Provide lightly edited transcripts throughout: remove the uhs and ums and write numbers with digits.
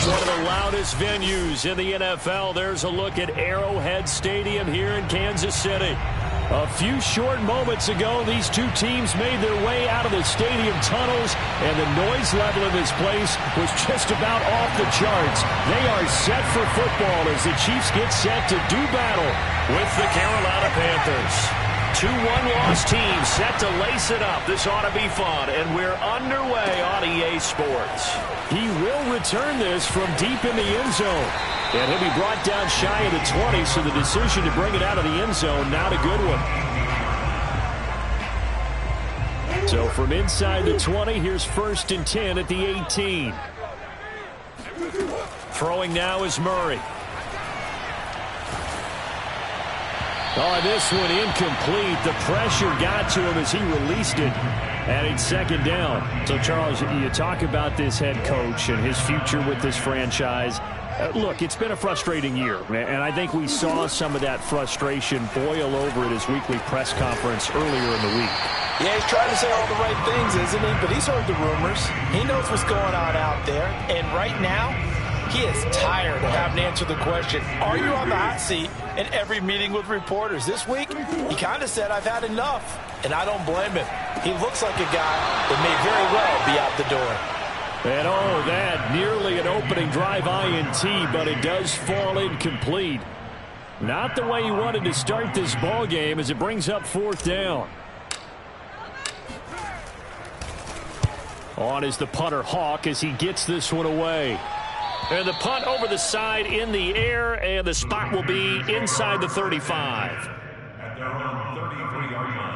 One of the loudest venues in the NFL. There's a look at Arrowhead Stadium here in Kansas City. A few short moments ago, these two teams made their way out of the stadium tunnels, and the noise level in this place was just about off the charts. They are set for football as the Chiefs get set to do battle with the Carolina Panthers. Two one-loss teams set to lace it up. This ought to be fun, and we're underway on EA Sports. He will return this from deep in the end zone. And he'll be brought down shy of the 20, so the decision to bring it out of the end zone, not a good one. So from inside the 20, here's 1st and 10 at the 18. Throwing now is Murray. Oh, this one incomplete. The pressure got to him as he released it. And it's 2nd down. So, Charles, you talk about this head coach and his future with this franchise. Look, it's been a frustrating year, and I think we saw some of that frustration boil over at his weekly press conference earlier in the week. Yeah, he's trying to say all the right things, isn't he? But he's heard the rumors. He knows what's going on out there. And right now, he is tired of having to answer the question, are you on the hot seat in every meeting with reporters? This week, he kind of said, I've had enough. And I don't blame him. He looks like a guy that may very well be out the door. And oh, that nearly an opening drive INT, but it does fall incomplete. Not the way he wanted to start this ball game as it brings up 4th down. On is the punter Hawk as he gets this one away. And the punt over the side in the air, and the spot will be inside the 35. At their own 33-yard line.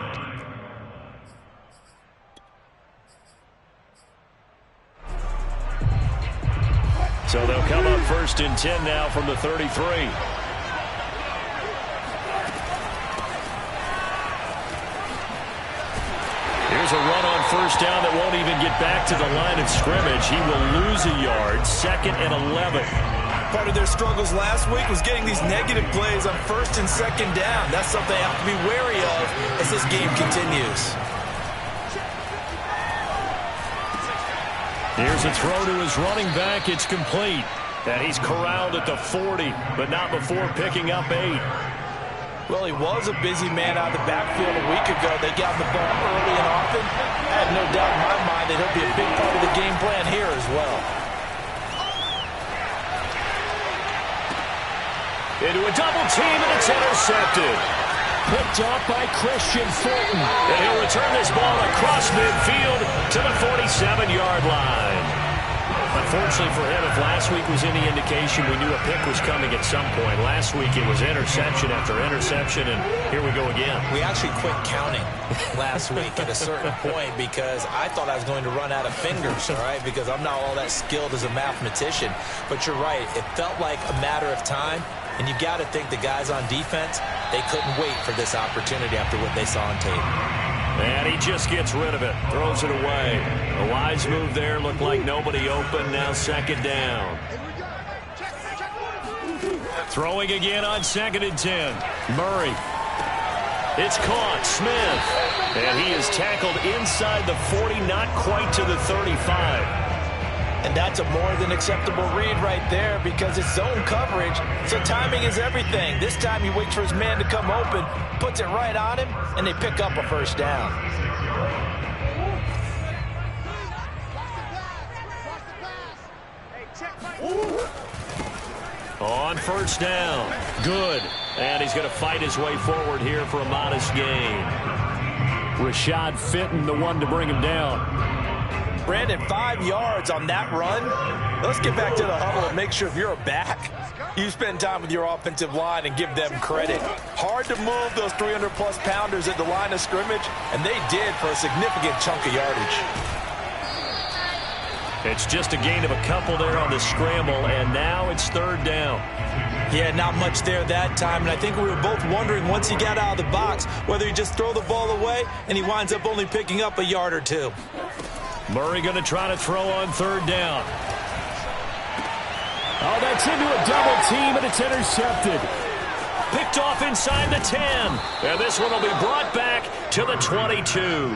So they'll come up 1st and 10 now from the 33. Here's a run on 1st down that won't even get back to the line of scrimmage. He will lose a yard. 2nd and 11. Part of their struggles last week was getting these negative plays on 1st and 2nd down. That's something they have to be wary of as this game continues. Here's a throw to his running back. It's complete. And he's corralled at the 40, but not before picking up 8. Well, he was a busy man out of the backfield a week ago. They got the ball early and often. I have no doubt in my mind that he'll be a big part of the game plan here as well. Into a double team, and it's intercepted. Picked off by Christian Fulton. And he'll return this ball across midfield to the 47-yard line. Unfortunately for him, if last week was any indication, we knew a pick was coming at some point. Last week it was interception after interception, and here we go again. We actually quit counting last week at a certain point because I thought I was going to run out of fingers, all right, because I'm not all that skilled as a mathematician. But you're right. It felt like a matter of time. And you got to think the guys on defense, they couldn't wait for this opportunity after what they saw on tape. And he just gets rid of it, throws it away. A wise move there, looked like nobody open, now 2nd down. Throwing again on 2nd and 10. Murray. It's caught, Smith. And he is tackled inside the 40, not quite to the 35. And that's a more than acceptable read right there because it's zone coverage, so timing is everything. This time he waits for his man to come open, puts it right on him, and they pick up a 1st down. On 1st down. Good. And he's going to fight his way forward here for a modest gain. Rashad Fenton, the one to bring him down. Brandon, 5 yards on that run. Let's get back to the huddle and make sure if you're a back, you spend time with your offensive line and give them credit. Hard to move those 300-plus pounders at the line of scrimmage, and they did for a significant chunk of yardage. It's just a gain of a couple there on the scramble, and now it's 3rd down. Yeah, not much there that time, and I think we were both wondering once he got out of the box whether he'd just throw the ball away, and he winds up only picking up a yard or 2. Murray going to try to throw on 3rd down. Oh, that's into a double team, and it's intercepted. Picked off inside the 10. And this one will be brought back to the 22.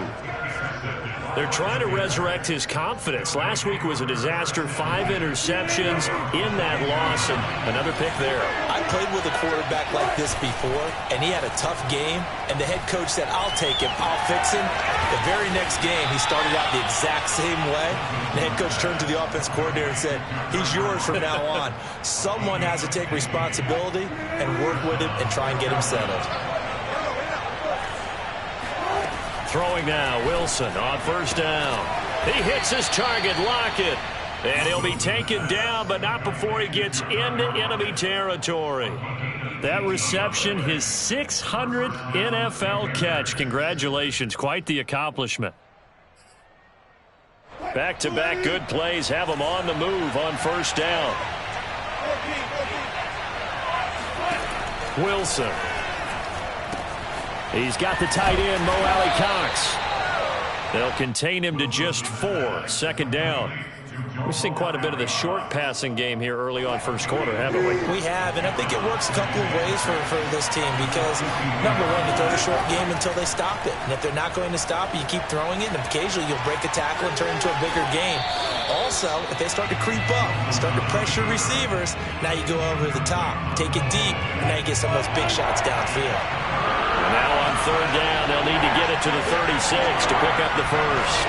They're trying to resurrect his confidence. Last week was a disaster. 5 interceptions in that loss, and another pick there. I played with a quarterback like this before, and he had a tough game, and the head coach said, I'll take him, I'll fix him. The very next game, he started out the exact same way. The head coach turned to the offense coordinator and said, he's yours from now on. Someone has to take responsibility and work with him and try and get him settled. Throwing now, Wilson on first down. He hits his target, Lockett. And he'll be taken down, but not before he gets into enemy territory. That reception, his 600th NFL catch. Congratulations, quite the accomplishment. Back-to-back good plays have him on the move on first down. Wilson. He's got the tight end, Mo Alley-Cox. They'll contain him to just 4. Second down. We've seen quite a bit of the short passing game here early on first quarter, haven't we? We have, and I think it works a couple of ways for this team because, number one, you throw the short game until they stop it. And if they're not going to stop it, you keep throwing it, and occasionally you'll break a tackle and turn it into a bigger game. Also, if they start to creep up, start to pressure receivers, now you go over the top, take it deep, and now you get some of those big shots downfield. Now on third down, they'll need to get it to the 36 to pick up the first.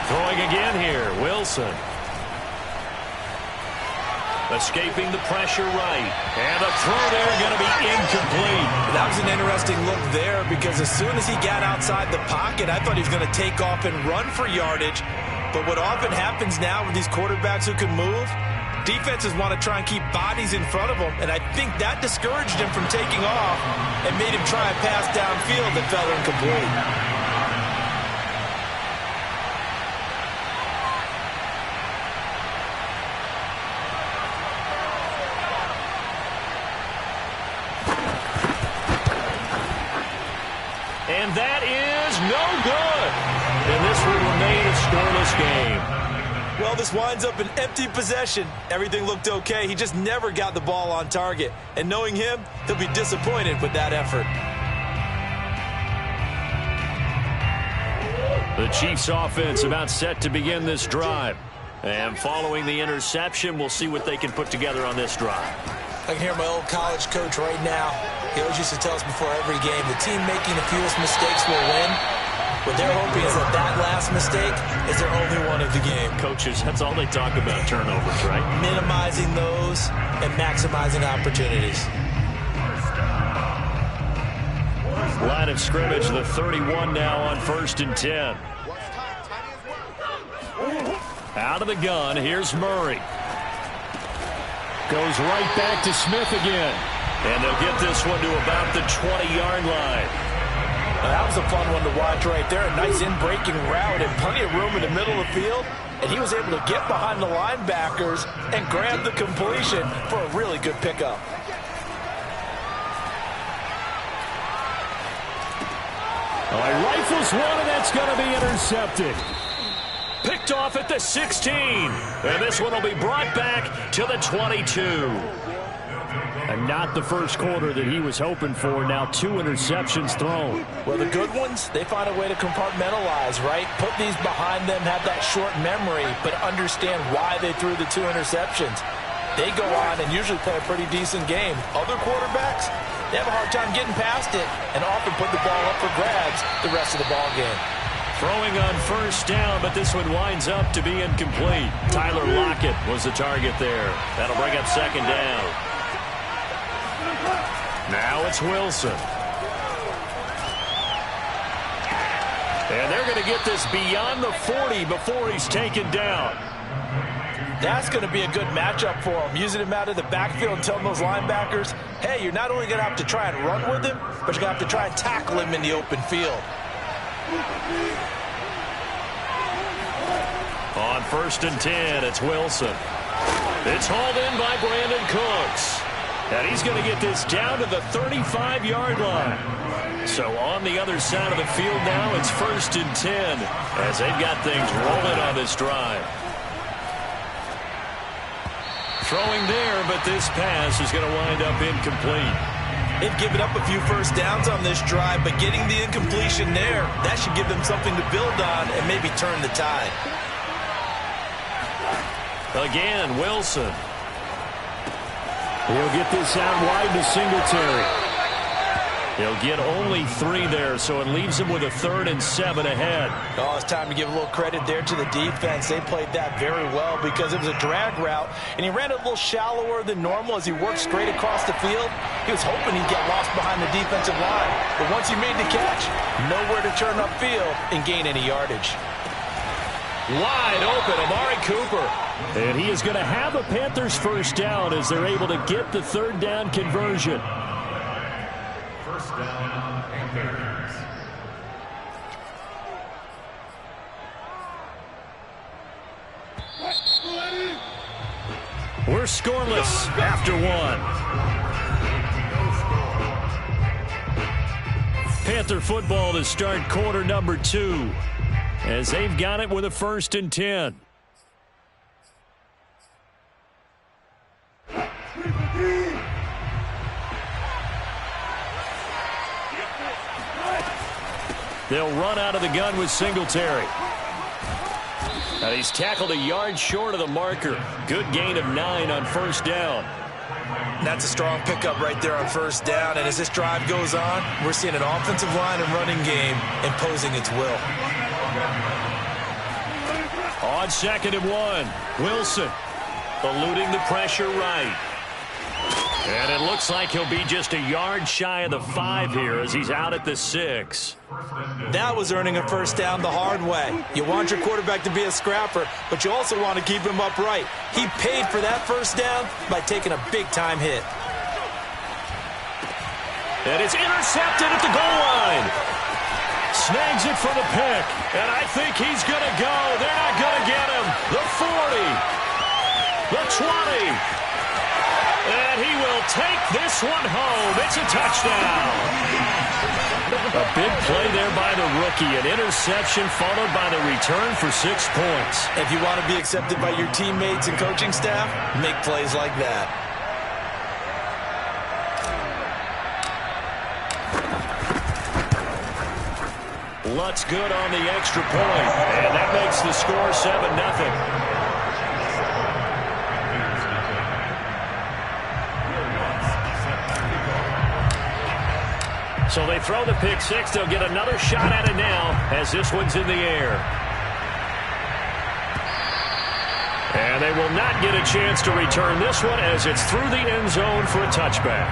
Throwing again here, Wilson. Escaping the pressure right. And a throw there going to be incomplete. That was an interesting look there because as soon as he got outside the pocket, I thought he was going to take off and run for yardage. But what often happens now with these quarterbacks who can move, defenses want to try and keep bodies in front of them, and I think that discouraged him from taking off and made him try a pass downfield that fell incomplete. And that is no good. And this will remain a scoreless game. Well, this winds up an empty possession. Everything looked okay. He just never got the ball on target. And knowing him, he'll be disappointed with that effort. The Chiefs offense about set to begin this drive. And following the interception, we'll see what they can put together on this drive. I can hear my old college coach right now. He always used to tell us before every game, the team making the fewest mistakes will win. What they're hoping is that last mistake is their only one of the game. Coaches, that's all they talk about, turnovers, right? Minimizing those and maximizing opportunities. Line of scrimmage, the 31 now on 1st and 10. Out of the gun, here's Murray. Goes right back to Smith again. And they'll get this one to about the 20-yard line. Now, that was a fun one to watch right there. A nice in-breaking route and plenty of room in the middle of the field. And he was able to get behind the linebackers and grab the completion for a really good pickup. He rifles one, and that's going to be intercepted. Picked off at the 16. And this one will be brought back to the 22. And not the first quarter that he was hoping for. Now 2 interceptions thrown. Well, the good ones, they find a way to compartmentalize, right? Put these behind them, have that short memory, but understand why they threw the 2 interceptions. They go on and usually play a pretty decent game. Other quarterbacks, they have a hard time getting past it and often put the ball up for grabs the rest of the ball game. Throwing on first down, but this one winds up to be incomplete. Tyler Lockett was the target there. That'll bring up second down. Now it's Wilson. And they're going to get this beyond the 40 before he's taken down. That's going to be a good matchup for him. Using him out of the backfield and telling those linebackers, hey, you're not only going to have to try and run with him, but you're going to have to try and tackle him in the open field. On 1st and 10, it's Wilson. It's hauled in by Brandon Cooks. And he's going to get this down to the 35-yard line. So on the other side of the field now, it's 1st and 10 as they've got things rolling on this drive. Throwing there, but this pass is going to wind up incomplete. They've given up a few first downs on this drive, but getting the incompletion there, that should give them something to build on and maybe turn the tide. Again, Wilson. He'll get this out wide to Singletary. He'll get only 3 there, so it leaves him with a 3rd and 7 ahead. Oh, it's time to give a little credit there to the defense. They played that very well because it was a drag route, and he ran it a little shallower than normal as he worked straight across the field. He was hoping he'd get lost behind the defensive line, but once he made the catch, nowhere to turn upfield and gain any yardage. Wide open, Amari Cooper. And he is going to have a Panthers first down as they're able to get the 3rd down conversion. First down, Panthers. We're scoreless after 1. Panther football to start quarter number 2 as they've got it with a 1st and 10. They'll run out of the gun with Singletary. And he's tackled a yard short of the marker. Good gain of 9 on first down. That's a strong pickup right there on first down. And as this drive goes on, we're seeing an offensive line and running game imposing its will. On 2nd and 1, Wilson eluding the pressure right. And it looks like he'll be just a yard shy of the 5 here as he's out at the 6. That was earning a first down the hard way. You want your quarterback to be a scrapper, but you also want to keep him upright. He paid for that first down by taking a big-time hit. And it's intercepted at the goal line. Snags it for the pick, and I think he's going to go. They're not going to get him. The 40, the 20. And he will take this one home. It's a touchdown. A big play there by the rookie. An interception followed by the return for 6 points. If you want to be accepted by your teammates and coaching staff, make plays like that. Lutz good on the extra point. And that makes the score 7-0. So they throw the pick 6. They'll get another shot at it now as this one's in the air. And they will not get a chance to return this one as it's through the end zone for a touchback.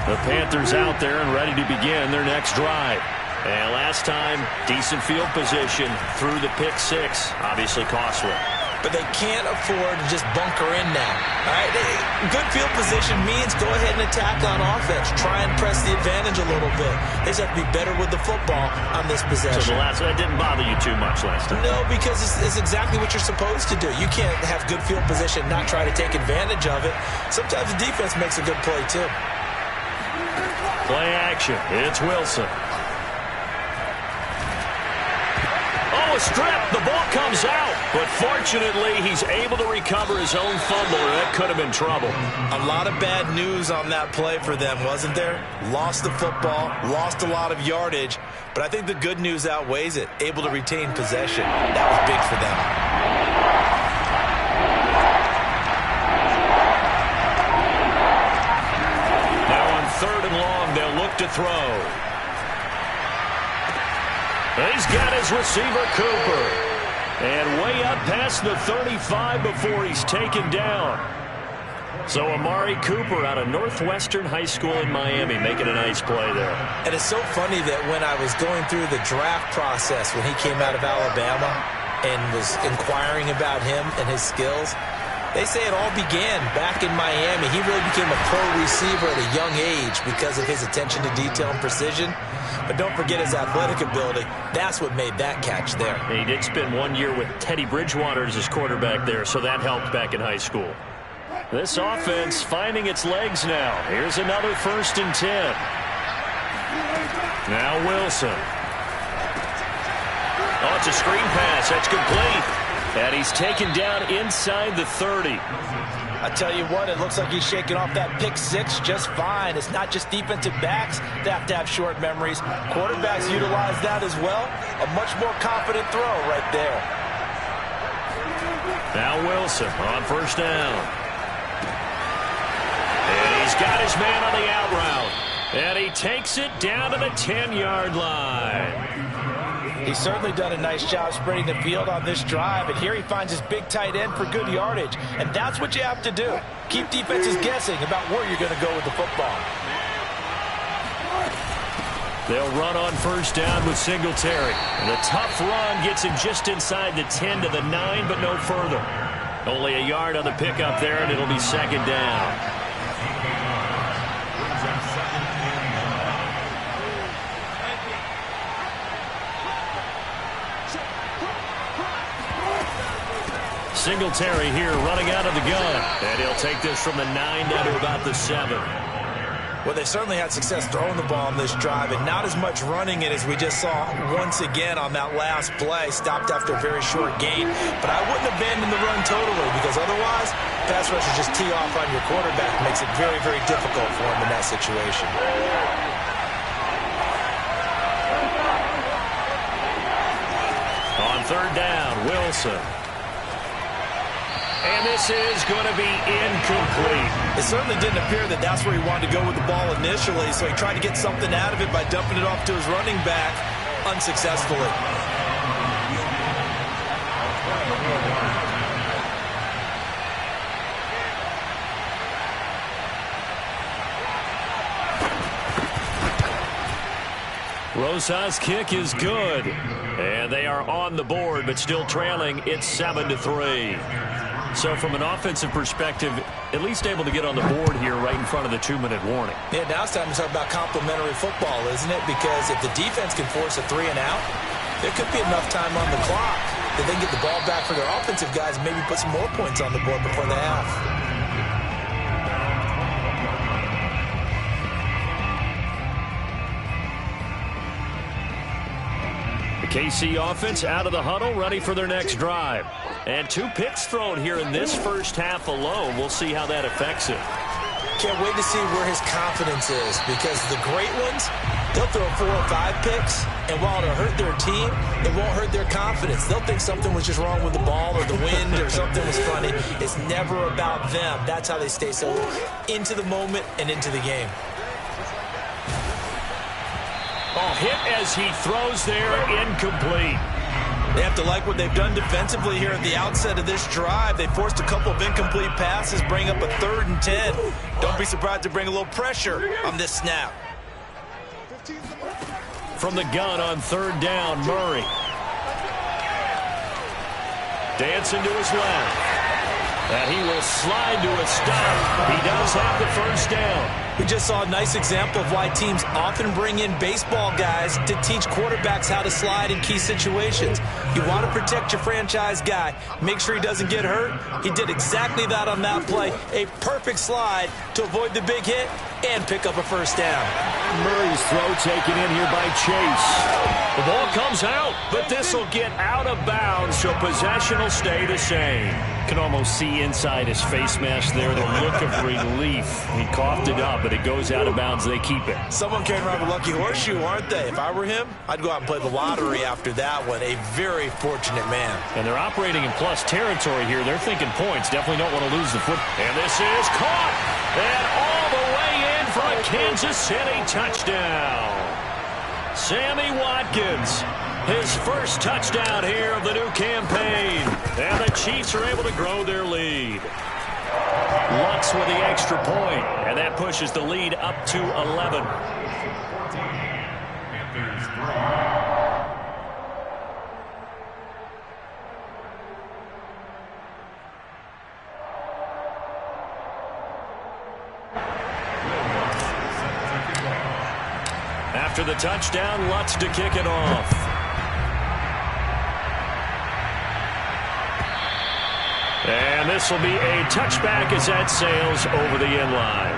The Panthers out there and ready to begin their next drive. And last time, decent field position through the pick 6. Obviously costly. But they can't afford to just bunker in now. All right, good field position means go ahead and attack on offense. Try and press the advantage a little bit. They just have to be better with the football on this possession. So that didn't bother you too much last time? No, because it's exactly what you're supposed to do. You can't have good field position, not try to take advantage of it. Sometimes the defense makes a good play, too. Play action. It's Wilson. Oh, a strip. The ball comes out. But fortunately, he's able to recover his own fumble, or that could have been trouble. A lot of bad news on that play for them, wasn't there? Lost the football, lost a lot of yardage, but I think the good news outweighs it. Able to retain possession. That was big for them. Now on 3rd and long, they'll look to throw. He's got his receiver, Cooper. And way up past the 35 before he's taken down. So Amari Cooper out of Northwestern High School in Miami making a nice play there. And it's so funny that when I was going through the draft process when he came out of Alabama and was inquiring about him and his skills, they say it all began back in Miami. He really became a pro receiver at a young age because of his attention to detail and precision. But don't forget his athletic ability. That's what made that catch there. He did spend 1 year with Teddy Bridgewater as his quarterback there, so that helped back in high school. This offense finding its legs now. Here's another 1st and 10. Now Wilson. Oh, it's a screen pass. That's complete. And he's taken down inside the 30. I tell you what, it looks like he's shaking off that pick six just fine. It's not just defensive backs that have to have short memories. Quarterbacks utilize that as well. A much more confident throw right there. Now Wilson on first down. And he's got his man on the out route. And he takes it down to the 10-yard line. He's certainly done a nice job spreading the field on this drive, and here he finds his big tight end for good yardage. And that's what you have to do. Keep defenses guessing about where you're going to go with the football. They'll run on first down with Singletary. And a tough run gets him just inside the 10 to the 9, but no further. Only a yard on the pickup there, and it'll be second down. Singletary here running out of the gun. And he'll take this from the 9 down to about the 7. Well, they certainly had success throwing the ball on this drive, and not as much running it as we just saw once again on that last play. Stopped after a very short gain. But I wouldn't abandon the run totally, because otherwise, pass rushers just tee off on your quarterback. Makes it very, very difficult for him in that situation. On third down, Wilson. And this is going to be incomplete. It certainly didn't appear that that's where he wanted to go with the ball initially, so he tried to get something out of it by dumping it off to his running back unsuccessfully. Rosa's kick is good. And they are on the board, but still trailing. It's 7-3. So from an offensive perspective, at least able to get on the board here right in front of the 2-minute warning. Yeah, now it's time to talk about complementary football, isn't it? Because if the defense can force a 3 and out, there could be enough time on the clock that they can get the ball back for their offensive guys and maybe put some more points on the board before the half. KC offense out of the huddle, ready for their next drive. And 2 picks thrown here in this first half alone. We'll see how that affects it. Can't wait to see where his confidence is, because the great ones, they'll throw 4 or 5 picks, and while it'll hurt their team, it won't hurt their confidence. They'll think something was just wrong with the ball or the wind or something was funny. It's never about them. That's how they stay so into the moment and into the game. Oh, hit as he throws there, incomplete. They have to like what they've done defensively here at the outset of this drive. They forced a couple of incomplete passes, bring up a 3rd and 10. Don't be surprised to bring a little pressure on this snap. From the gun on third down, Murray. Dancing to his left. And he will slide to a stop. He does have the first down. We just saw a nice example of why teams often bring in baseball guys to teach quarterbacks how to slide in key situations. You want to protect your franchise guy. Make sure he doesn't get hurt. He did exactly that on that play. A perfect slide to avoid the big hit and pick up a first down. Murray's throw taken in here by Chase. The ball comes out, but this will get out of bounds, so possession will stay the same. Can almost see inside his face mask there, the look of relief. He coughed it up, but it goes out of bounds. They keep it. Someone carrying around a lucky horseshoe, aren't they? If I were him, I'd go out and play the lottery after that one. A very fortunate man. And they're operating in plus territory here. They're thinking points. Definitely don't want to lose the foot. And this is caught. And all the way in for a Kansas City touchdown. Sammy Watkins. His first touchdown here of the new campaign. And the Chiefs are able to grow their lead. Lutz with the extra point, and that pushes the lead up to 11. After the touchdown, Lutz to kick it off. And this will be a touchback as that sails over the end line.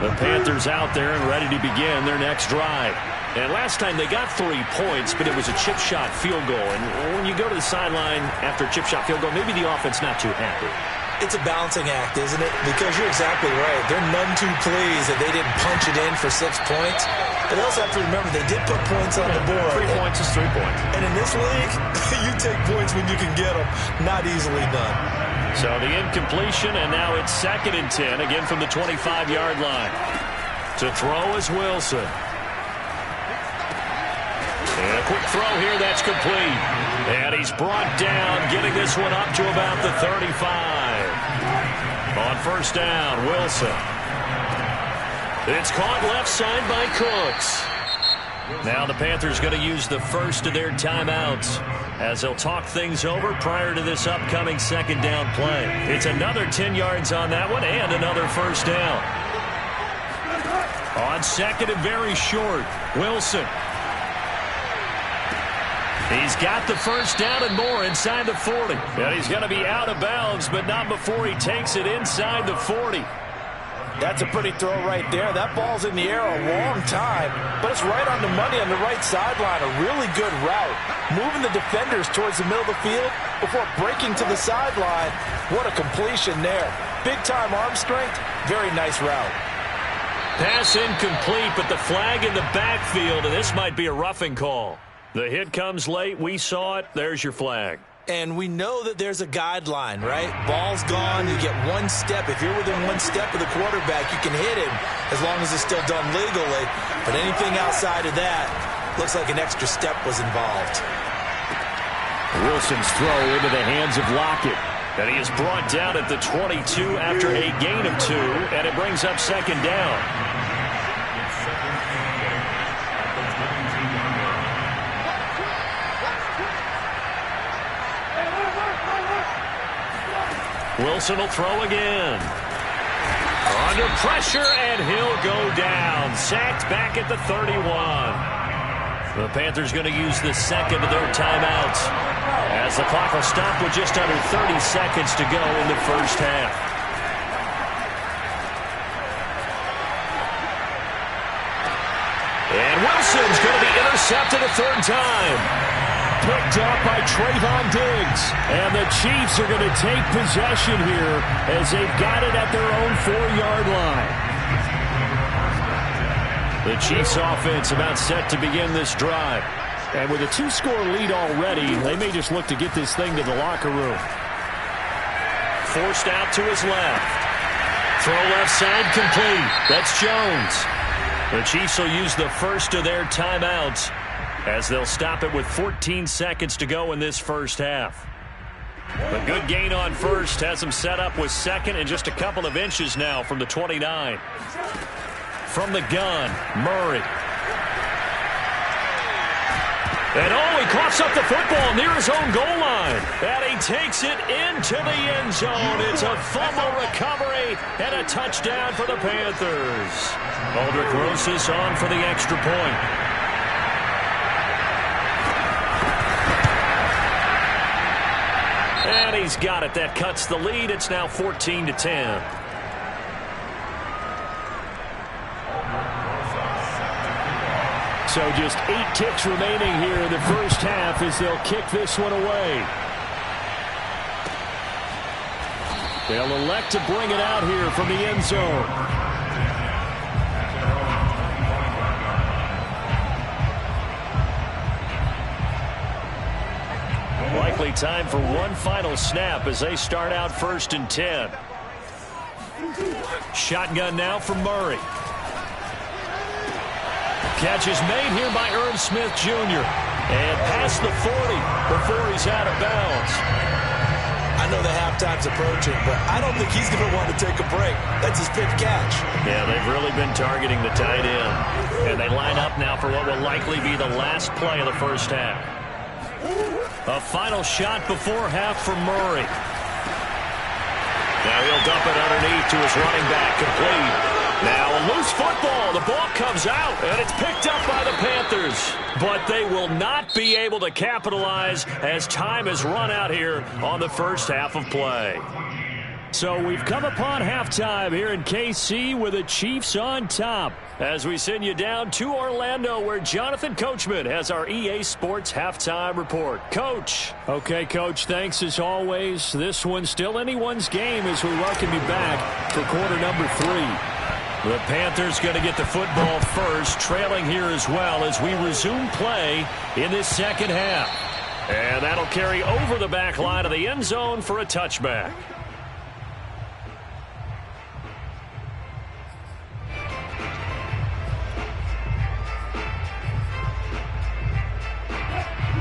The Panthers out there and ready to begin their next drive. And last time they got 3 points, but it was a chip shot field goal. And when you go to the sideline after a chip shot field goal, maybe the offense not too happy. It's a balancing act, isn't it? Because you're exactly right. They're none too pleased that they didn't punch it in for 6 points. But they also have to remember they did put points on the board. 3 points is 3 points. And in this league, you take points when you can get them. Not easily done. So the incompletion, and now it's 2nd and 10, again from the 25-yard line. To throw is Wilson. And a quick throw here, that's complete. And he's brought down, getting this one up to about the 35. On first down, Wilson. It's caught left side by Cooks. Now the Panthers going to use the first of their timeouts as they'll talk things over prior to this upcoming 2nd down play. It's another 10 yards on that one and another first down. On 2nd and very short, Wilson. He's got the first down and more inside the 40. And he's going to be out of bounds, but not before he takes it inside the 40. That's a pretty throw right there. That ball's in the air a long time, but it's right on the money on the right sideline. A really good route. Moving the defenders towards the middle of the field before breaking to the sideline. What a completion there. Big-time arm strength. Very nice route. Pass incomplete, but the flag in the backfield, and this might be a roughing call. The hit comes late. We saw it. There's your flag. And we know that there's a guideline, right? Ball's gone. You get 1 step. If you're within 1 step of the quarterback, you can hit him as long as it's still done legally. But anything outside of that looks like an extra step was involved. Wilson's throw into the hands of Lockett. And he is brought down at the 22 after a gain of 2. And it brings up 2nd down. Wilson will throw again. Under pressure, and he'll go down. Sacked back at the 31. The Panthers going to use the 2nd of their timeouts as the clock will stop with just under 30 seconds to go in the first half. And Wilson's going to be intercepted a 3rd time. Picked up by Trayvon Diggs. And the Chiefs are going to take possession here as they've got it at their own 4-yard line. The Chiefs offense about set to begin this drive. And with a 2-score lead already, they may just look to get this thing to the locker room. Forced out to his left. Throw left side complete. That's Jones. The Chiefs will use the first of their timeouts as they'll stop it with 14 seconds to go in this first half. A good gain on first has them set up with 2nd and just a couple of inches now from the 29. From the gun, Murray. And he coughs up the football near his own goal line. And he takes it into the end zone. It's a fumble recovery and a touchdown for the Panthers. Aldrich Rosas on for the extra point. And he's got it. That cuts the lead. It's now 14-10. So just 8 ticks remaining here in the first half as they'll kick this one away. They'll elect to bring it out here from the end zone. Likely time for one final snap as they start out 1st and 10. Shotgun now from Murray. Catch is made here by Irv Smith Jr. And past the 40 before he's out of bounds. I know the halftime's approaching, but I don't think he's going to want to take a break. That's his 5th catch. Yeah, they've really been targeting the tight end. And they line up now for what will likely be the last play of the first half. A final shot before half from Murray. Now he'll dump it underneath to his running back, complete. Now a loose football. The ball comes out, and it's picked up by the Panthers. But they will not be able to capitalize as time has run out here on the first half of play. So we've come upon halftime here in KC with the Chiefs on top. As we send you down to Orlando, where Jonathan Coachman has our EA Sports halftime report. Coach. Okay, Coach, thanks as always. This one's still anyone's game as we welcome you back for quarter number 3. The Panthers going to get the football first, trailing here as well as we resume play in this second half. And that'll carry over the back line of the end zone for a touchback.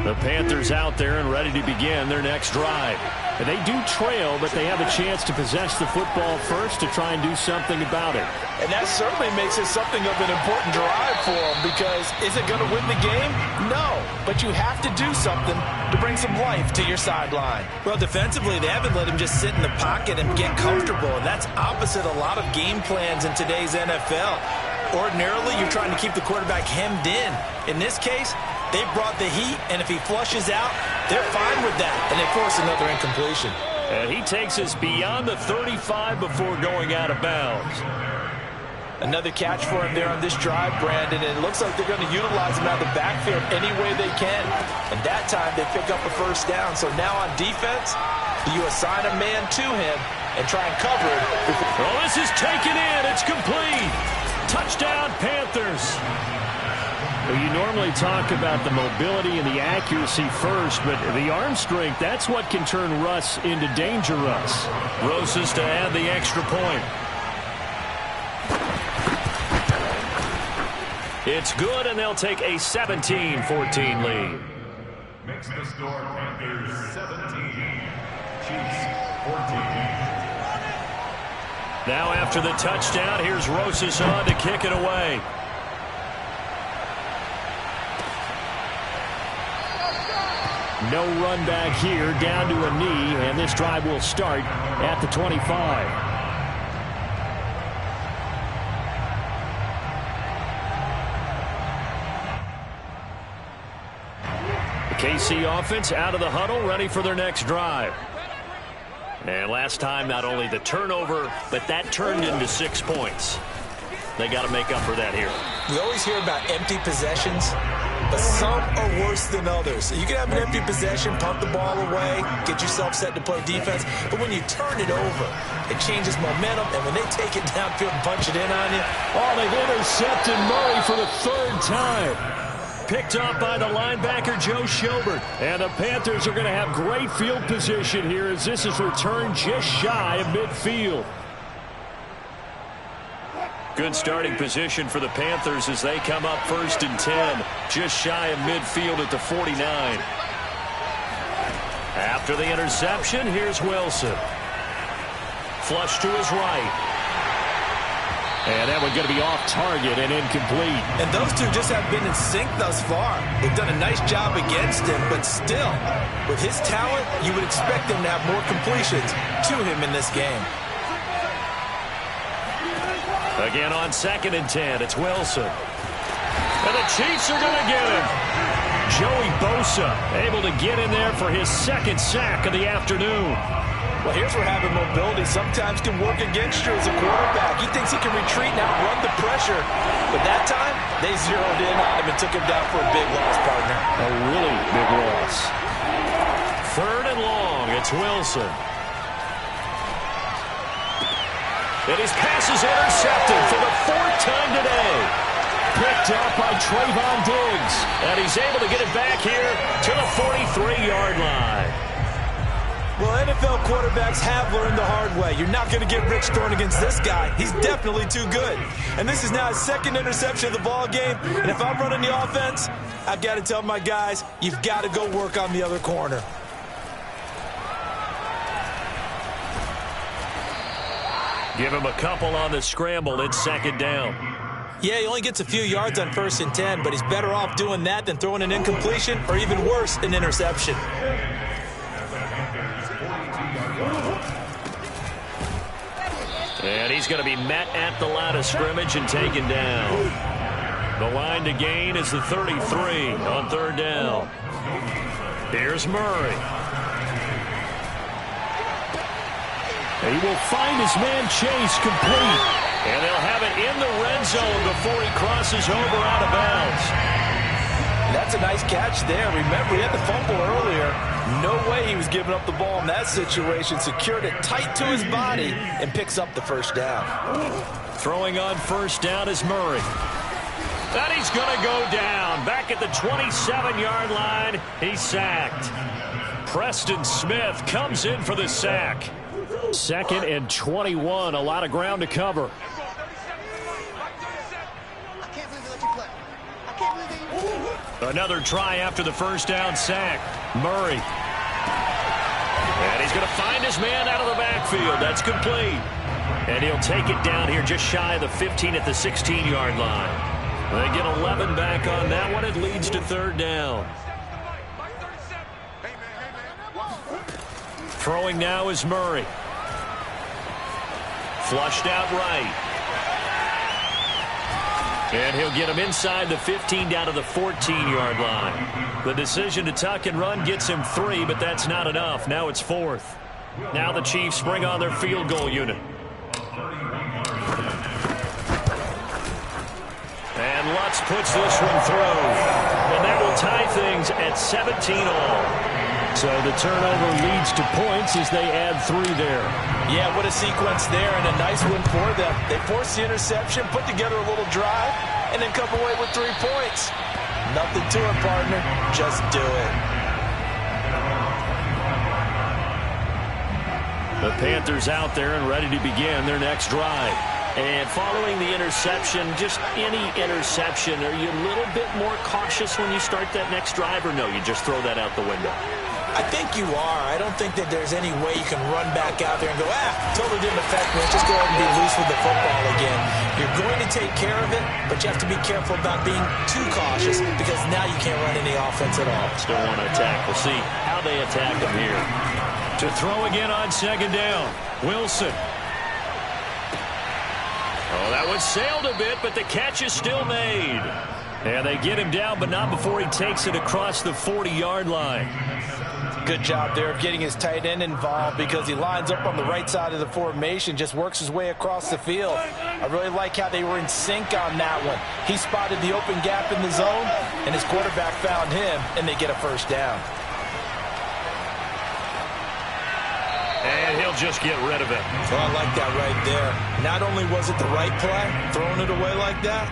The Panthers out there and ready to begin their next drive. And they do trail, but they have a chance to possess the football first to try and do something about it. And that certainly makes it something of an important drive for them, because is it going to win the game? No, but you have to do something to bring some life to your sideline. Well, defensively, they haven't let him just sit in the pocket and get comfortable, and that's opposite a lot of game plans in today's NFL. Ordinarily, you're trying to keep the quarterback hemmed in. In this case, they brought the heat, and if he flushes out, they're fine with that, and they force another incompletion. And he takes us beyond the 35 before going out of bounds. Another catch for him there on this drive, Brandon, and it looks like they're going to utilize him out of the backfield any way they can. And that time, they pick up a first down. So now on defense, you assign a man to him and try and cover it. Well, this is taken in. It's complete. Touchdown, Panthers. Well, you normally talk about the mobility and the accuracy first, but the arm strength, that's what can turn Russ into danger Russ. Rosas to add the extra point. It's good, and they'll take a 17-14 lead. Makes the score Panthers 17, Chiefs 14. Now after the touchdown, here's Rosas on to kick it away. No run back here, down to a knee, and this drive will start at the 25. The KC offense out of the huddle, ready for their next drive. And last time, not only the turnover, but that turned into 6 points. They got to make up for that here. We always hear about empty possessions, but some are worse than others. You can have an empty possession, pump the ball away, get yourself set to play defense, but when you turn it over, it changes momentum, and when they take it downfield and punch it in on you. Oh, they've intercepted Murray for the 3rd time. Picked up by the linebacker, Joe Schobert. And the Panthers are going to have great field position here as this is returned just shy of midfield. Good starting position for the Panthers as they come up 1st and 10, just shy of midfield at the 49. After the interception, here's Wilson. Flush to his right. And that one's going to be off target and incomplete. And those two just have been in sync thus far. They've done a nice job against him, but still, with his talent, you would expect them to have more completions to him in this game. Again on 2nd and 10, it's Wilson. And the Chiefs are going to get him. Joey Bosa able to get in there for his 2nd sack of the afternoon. Well, here's where having mobility sometimes can work against you as a quarterback. He thinks he can retreat and outrun the pressure. But that time, they zeroed in on him and took him down for a big loss, partner. A really big loss. 3rd and long, it's Wilson. And his pass is intercepted for the 4th time today. Picked up by Trayvon Diggs. And he's able to get it back here to the 43-yard line. Well, NFL quarterbacks have learned the hard way. You're not going to get rich throwing against this guy. He's definitely too good. And this is now his 2nd interception of the ball game. And if I'm running the offense, I've got to tell my guys, you've got to go work on the other corner. Give him a couple on the scramble. It's 2nd down. Yeah, he only gets a few yards on 1st and 10, but he's better off doing that than throwing an incompletion or even worse, an interception. And he's going to be met at the line of scrimmage and taken down. The line to gain is the 33 on 3rd down. Here's Murray. He will find his man Chase complete. And they'll have it in the red zone before he crosses over out of bounds. That's a nice catch there. Remember, he had the fumble earlier. No way he was giving up the ball in that situation. Secured it tight to his body and picks up the first down. Throwing on first down is Murray. And he's going to go down. Back at the 27-yard line, he's sacked. Preston Smith comes in for the sack. 2nd and 21, a lot of ground to cover. Another try after the first down sack. Murray. And he's going to find his man out of the backfield. That's complete. And he'll take it down here just shy of the 15 at the 16-yard line. They get 11 back on that one. It leads to 3rd down. Throwing now is Murray. Flushed out right. And he'll get him inside the 15 down to the 14-yard line. The decision to tuck and run gets him 3, but that's not enough. Now it's 4th. Now the Chiefs bring on their field goal unit. And Lutz puts this one through. And that will tie things at 17 all. So the turnover leads to points as they add 3 there. Yeah, what a sequence there, and a nice one for them. They force the interception, put together a little drive, and then come away with 3 points. Nothing to it, partner. Just do it. The Panthers out there and ready to begin their next drive. And following the interception, just any interception, are you a little bit more cautious when you start that next drive, or no, you just throw that out the window? I think you are. I don't think that there's any way you can run back out there and go, totally didn't affect me. Just go ahead and be loose with the football again. You're going to take care of it, but you have to be careful about being too cautious because now you can't run any offense at all. Still want to attack. We'll see how they attack them here. To throw again on 2nd down, Wilson. Oh, that one sailed a bit, but the catch is still made. And they get him down, but not before he takes it across the 40-yard line. Good job there of getting his tight end involved because he lines up on the right side of the formation, just works his way across the field. I really like how they were in sync on that one. He spotted the open gap in the zone, and his quarterback found him, and they get a first down. And he'll just get rid of it. Oh, I like that right there. Not only was it the right play, throwing it away like that,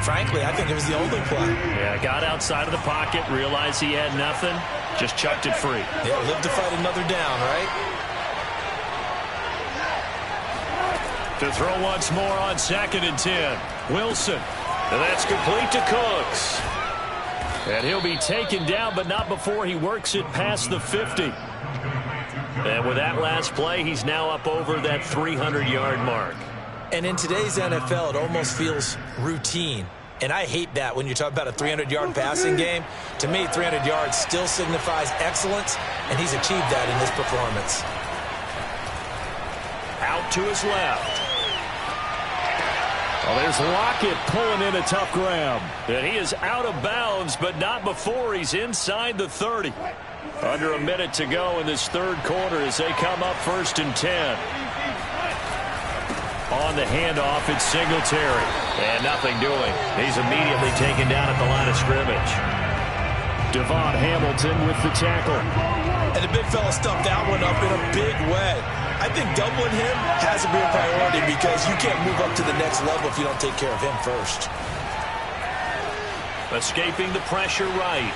frankly, I think it was the only play. Yeah, got outside of the pocket, realized he had nothing, just chucked it free. Yeah, live to fight another down, right? To throw once more on 2nd and 10. Wilson. And that's complete to Cooks. And he'll be taken down, but not before he works it past the 50. And with that last play, he's now up over that 300-yard mark. And in today's NFL, it almost feels routine. And I hate that when you talk about a 300-yard passing game. To me, 300 yards still signifies excellence, and he's achieved that in this performance. Out to his left. Oh, there's Lockett pulling in a tough grab. And he is out of bounds, but not before he's inside the 30. Under a minute to go in this 3rd quarter as they come up 1st and 10. On the handoff, it's Singletary. And nothing doing. He's immediately taken down at the line of scrimmage. Devon Hamilton with the tackle. And the big fella stuffed that one up in a big way. I think doubling him has to be a priority because you can't move up to the next level if you don't take care of him first. Escaping the pressure right.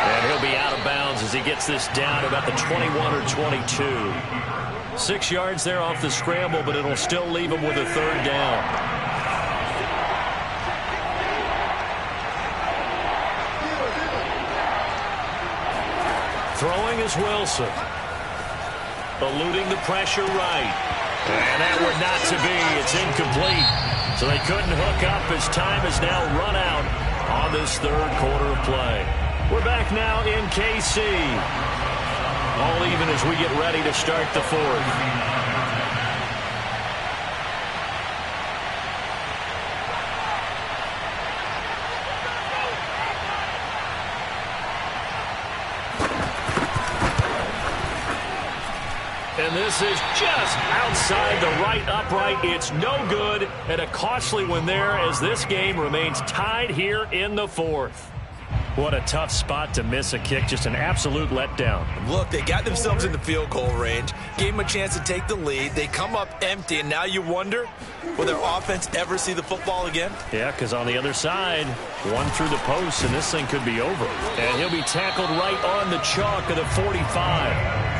And he'll be out of bounds as he gets this down about the 21 or 22. 6 yards there off the scramble, but it'll still leave him with a 3rd down. Throwing is Wilson. Eluding the pressure right. And that were not to be. It's incomplete. So they couldn't hook up as time has now run out on this 3rd quarter of play. We're back now in KC. All even as we get ready to start the 4th. And this is just outside the right upright. It's no good, and a costly one there as this game remains tied here in the fourth. What a tough spot to miss a kick. Just an absolute letdown. Look, they got themselves in the field goal range, gave them a chance to take the lead. They come up empty, and now you wonder, will their offense ever see the football again? Yeah, because on the other side, one through the post, and this thing could be over. And he'll be tackled right on the chalk of the 45.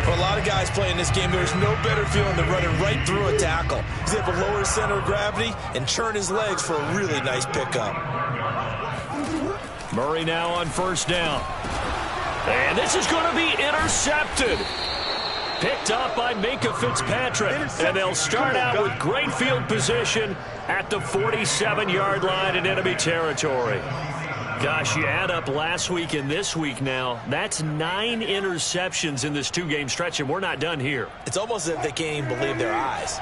For a lot of guys playing this game, there's no better feeling than running right through a tackle. He's able to lower his center of gravity and churn his legs for a really nice pickup. Murray now on first down. And this is going to be intercepted. Picked up by Minkah Fitzpatrick. And they'll start out with great field position at the 47-yard line in enemy territory. Gosh, you add up last week and this week now, that's 9 interceptions in this two-game stretch, and we're not done here. It's almost as if they can't even believe their eyes.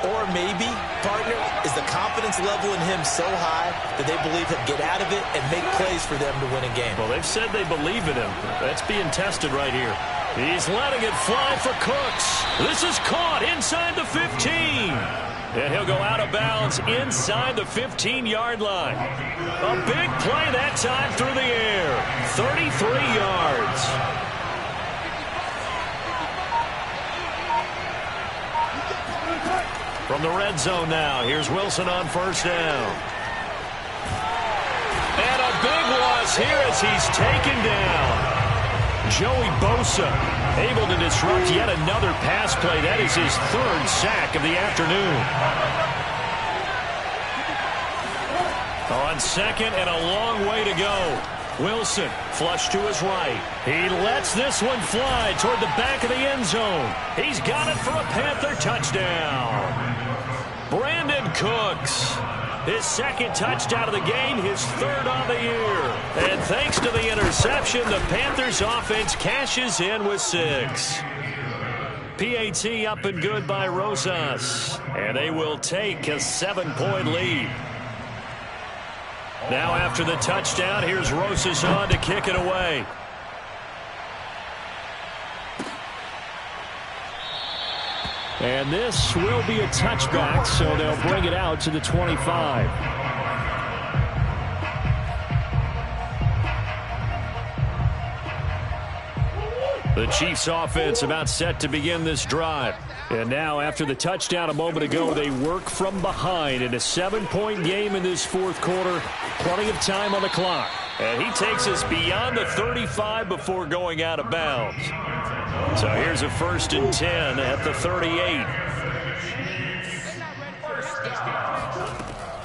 Or maybe, partner, is the confidence level in him so high that they believe he'll get out of it and make plays for them to win a game. Well, they've said they believe in him. That's being tested right here. He's letting it fly for Cooks. This is caught inside the 15. And he'll go out of bounds inside the 15-yard line. A big play that time through the air. 33 yards. From the red zone now, here's Wilson on first down. And a big loss here as he's taken down. Joey Bosa able to disrupt yet another pass play. That is his 3rd sack of the afternoon. On second and a long way to go. Wilson flush to his right. He lets this one fly toward the back of the end zone. He's got it for a Panther touchdown. Brandon Cooks. His 2nd touchdown of the game, his 3rd on the year. And thanks to the interception, the Panthers offense cashes in with 6. PAT up and good by Rosas. And they will take a 7-point lead. Now after the touchdown, here's Rosas on to kick it away. And this will be a touchback, so they'll bring it out to the 25. The Chiefs offense about set to begin this drive. And now after the touchdown a moment ago, they work from behind in a 7-point game in this 4th quarter. Plenty of time on the clock. And he takes us beyond the 35 before going out of bounds. So here's a 1st and 10 at the 38.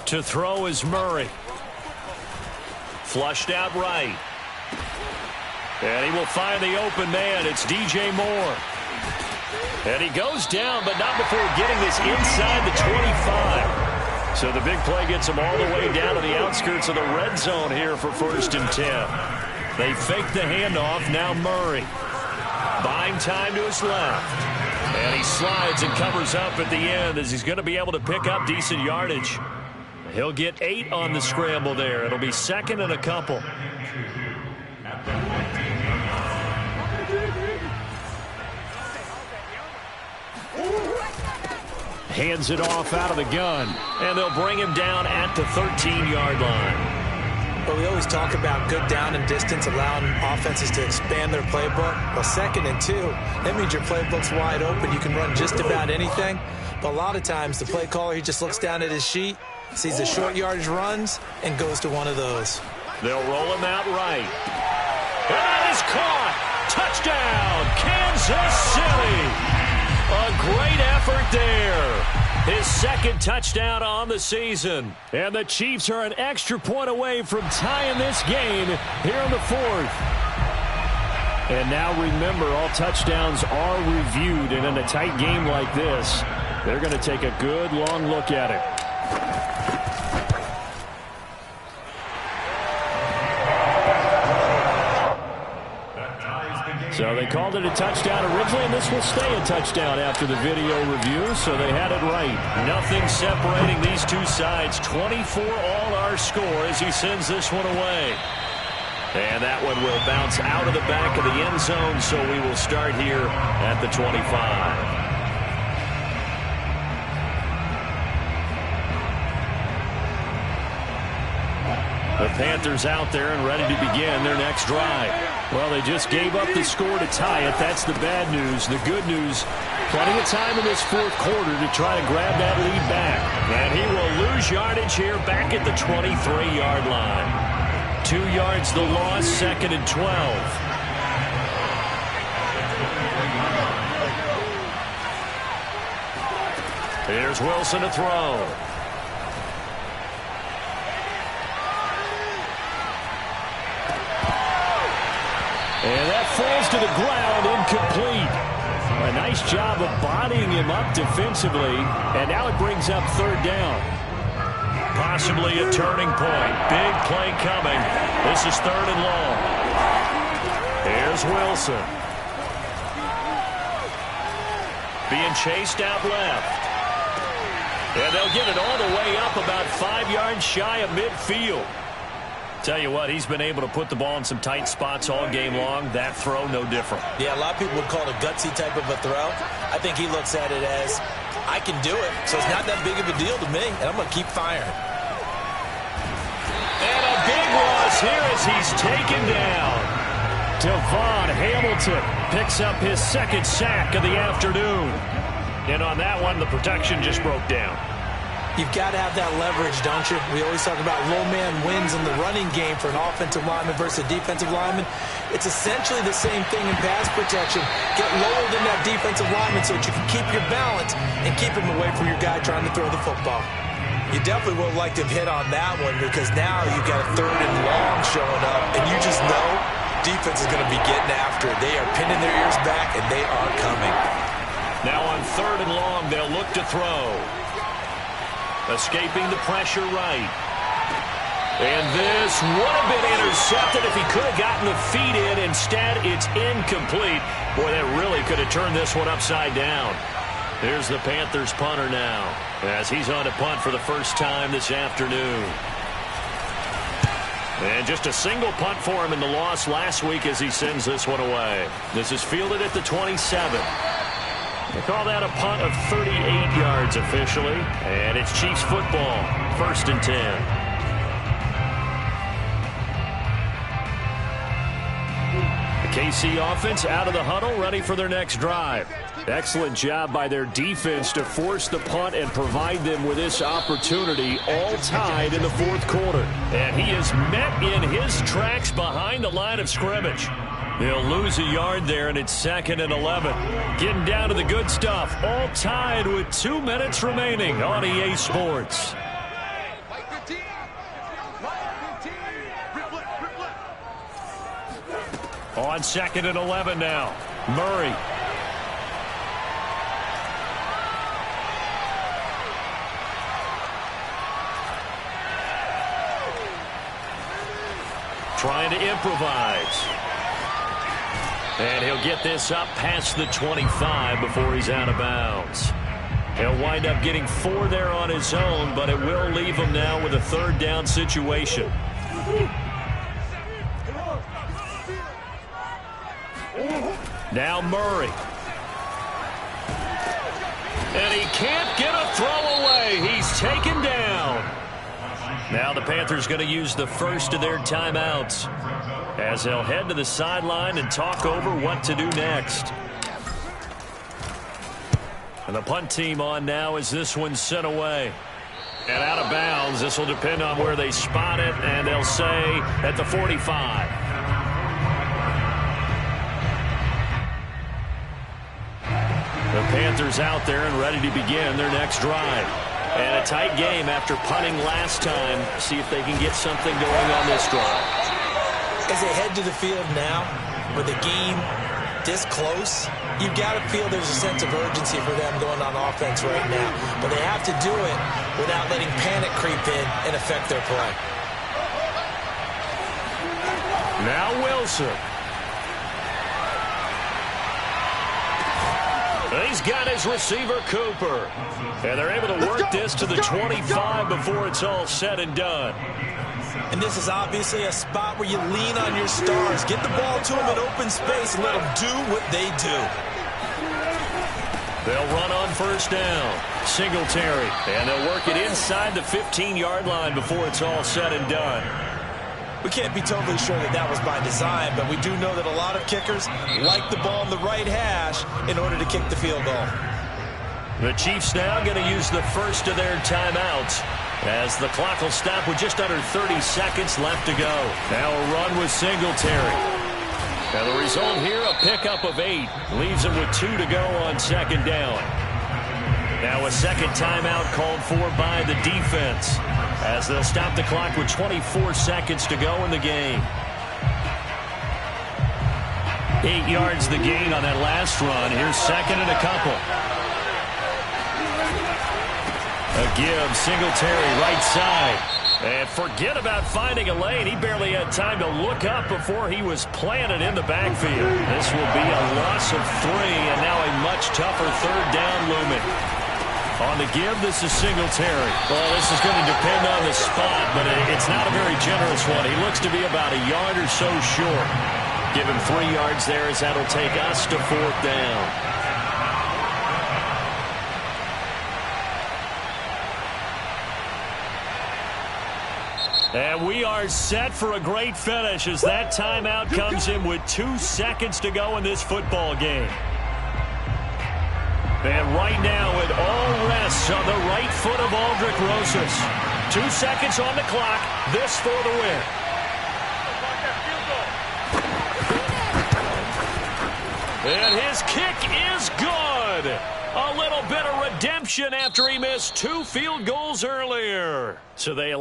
To throw is Murray. Flushed out right. And he will find the open man. It's DJ Moore. And he goes down, but not before getting this inside the 25. So the big play gets him all the way down to the outskirts of the red zone here for 1st and 10. They fake the handoff. Now Murray. Buying time to his left. And he slides and covers up at the end as he's going to be able to pick up decent yardage. He'll get 8 on the scramble there. It'll be 2nd and a couple. Hands it off out of the gun. And they'll bring him down at the 13-yard line. But we always talk about good down and distance, allowing offenses to expand their playbook. Well, 2nd and 2, that means your playbook's wide open. You can run just about anything. But a lot of times, the play caller, he just looks down at his sheet, sees the short yardage runs, and goes to one of those. They'll roll him out right. And that is caught. Touchdown, Kansas City. A great effort there. His 2nd touchdown on the season. And the Chiefs are an extra point away from tying this game here in the 4th. And now remember, all touchdowns are reviewed. And in a tight game like this, they're going to take a good long look at it. So they called it a touchdown originally, and this will stay a touchdown after the video review, so they had it right. Nothing separating these two sides. 24 all our score as he sends this one away. And that one will bounce out of the back of the end zone, so we will start here at the 25. The Panthers out there and ready to begin their next drive. Well, they just gave up the score to tie it. That's the bad news. The good news, plenty of time in this fourth quarter to try to grab that lead back. And he will lose yardage here back at the 23-yard line. 2 yards the loss, 2nd and 12. Here's Wilson to throw. And that falls to the ground, incomplete. A nice job of bodying him up defensively, and now it brings up 3rd down. Possibly a turning point. Big play coming. This is 3rd and long. Here's Wilson. Being chased out left. And they'll get it all the way up about 5 yards shy of midfield. Tell you what, he's been able to put the ball in some tight spots all game long. That throw, no different. Yeah, a lot of people would call it a gutsy type of a throw. I think he looks at it as, I can do it, so it's not that big of a deal to me, and I'm going to keep firing. And a big loss here as he's taken down. Devon Hamilton picks up his 2nd sack of the afternoon. And on that one, the protection just broke down. You've got to have that leverage, don't you? We always talk about low man wins in the running game for an offensive lineman versus a defensive lineman. It's essentially the same thing in pass protection. Get lower than that defensive lineman so that you can keep your balance and keep him away from your guy trying to throw the football. You definitely would like to have hit on that one because now you've got a 3rd and long showing up, and you just know defense is going to be getting after it. They are pinning their ears back, and they are coming. Now on 3rd and long, they'll look to throw. Escaping the pressure right. And this would have been intercepted if he could have gotten the feet in. Instead, it's incomplete. Boy, that really could have turned this one upside down. Here's the Panthers punter now, as he's on to punt for the first time this afternoon. And just a single punt for him in the loss last week as he sends this one away. This is fielded at the 27. They call that a punt of 38 yards officially. And it's Chiefs football, 1st and 10. The KC offense out of the huddle, ready for their next drive. Excellent job by their defense to force the punt and provide them with this opportunity, all tied in the fourth quarter. And he is met in his tracks behind the line of scrimmage. They'll lose a yard there, and it's 2nd and 11. Getting down to the good stuff. All tied with 2 minutes remaining on EA Sports. On 2nd and 11 now. Murray. Trying to improvise. And he'll get this up past the 25 before he's out of bounds. He'll wind up getting 4 there on his own, but it will leave him now with a 3rd down situation. Now Murray. And he can't get a throw away. He's taken down. Now the Panthers going to use the first of their timeouts as they'll head to the sideline and talk over what to do next. And the punt team on now as this one's sent away. And out of bounds. This will depend on where they spot it, and they'll say at the 45. The Panthers out there and ready to begin their next drive. And a tight game after punting last time. See if they can get something going on this drive. As they head to the field now, with the game this close, you've got to feel there's a sense of urgency for them going on offense right now. But they have to do it without letting panic creep in and affect their play. Now Wilson. He's got his receiver, Cooper. And they're able to work this to the 25 before it's all said and done. And this is obviously a spot where you lean on your stars. Get the ball to them in open space and let them do what they do. They'll run on first down. Singletary. And they'll work it inside the 15-yard line before it's all said and done. We can't be totally sure that that was by design, but we do know that a lot of kickers like the ball in the right hash in order to kick the field goal. The Chiefs now going to use the first of their timeouts as the clock will stop with just under 30 seconds left to go. Now a run with Singletary. Now the result here, a pickup of 8. Leaves him with 2 to go on second down. Now a second timeout called for by the defense as they'll stop the clock with 24 seconds to go in the game. 8 yards the gain on that last run. Here's second and a couple. A give, Singletary right side. And forget about finding a lane. He barely had time to look up before he was planted in the backfield. This will be a loss of 3 and now a much tougher third down looming. On the give, this is Singletary. Well, this is going to depend on the spot, but it's not a very generous one. He looks to be about a yard or so short. Give him 3 yards there as that'll take us to fourth down. And we are set for a great finish as that timeout comes in with 2 seconds to go in this football game. And right now it all rests on the right foot of Aldrick Rosas. 2 seconds on the clock. This for the win. And his kick is good. A little bit of redemption after he missed 2 field goals earlier. So they